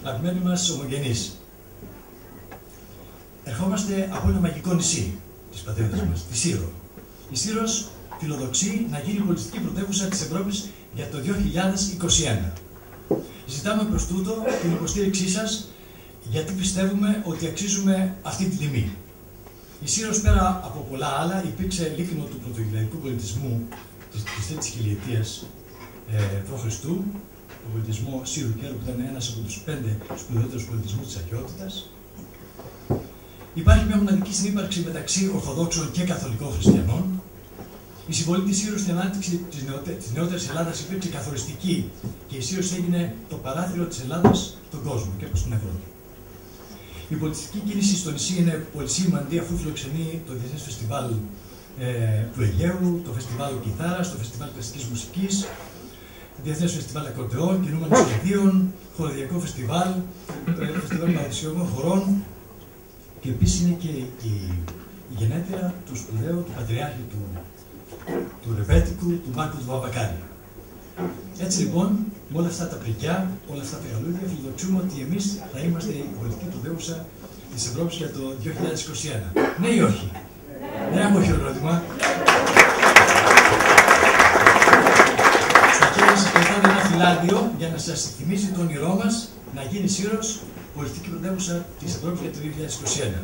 αγαπημένοι μας ομογενείς. Ερχόμαστε από ένα μαγικό νησί της πατρίδας μας, τη Σύρο. Η Σύρος φιλοδοξεί να γίνει πολιτιστική πρωτεύουσα της Ευρώπης για το 2021. Ζητάμε προς τούτο την υποστήριξή σας, γιατί πιστεύουμε ότι αξίζουμε αυτή τη τιμή. Η Σύρος, πέρα από πολλά άλλα, υπήρξε λίκνο του πρωτογενειακού πολιτισμού της 3ης χιλιετίας π.Χ., τον πολιτισμό Σύρου Κέρου, που ήταν ένας από τους 5 σπουδαιότερους πολιτισμούς της αρχαιότητας. Υπάρχει μια μοναδική συνύπαρξη μεταξύ Ορθοδόξων και Καθολικών Χριστιανών. Η συμβολή της Σύρος στην ανάπτυξη της νεότερης Ελλάδας υπήρξε καθοριστική και η Σύρος έγινε το παράθυρο της Ελλάδας στον κόσμο και προς την Ευρώπη. Η πολιτιστική κίνηση στο νησί είναι πολύ σημαντική, αφού φιλοξενεί το Διεθνές Φεστιβάλ του Αιγαίου, το Φεστιβάλ Κιθάρας, το Φεστιβάλ Κλασικής Μουσικής, το Διεθνές Φεστιβάλ Ακορντεών, κινούμενων σχεδίων, χοροδιακό φεστιβάλ, φεστιβάλ παραδοσιακών χωρών, και επίσης είναι και η γενέτειρα του σπουδαίου του Πατριάρχη του Ρεβέτικου, του Μάρκου του Βαβακάρη. Έτσι λοιπόν, με όλα αυτά τα πρικιά, όλα αυτά τα καλούδια, φιλοδοξούμε ότι εμείς θα είμαστε η πολιτική πρωτεύουσα της Ευρώπης για το 2021. Ναι ή όχι? Ναι, έχω χειροκρότημα. Στα χέρια σας κρατάμε ένα φυλάδιο για να σας θυμίσει το όνειρό μας να γίνει Σύρος πολιτική πρωτεύουσα της Ευρώπης για το 2021.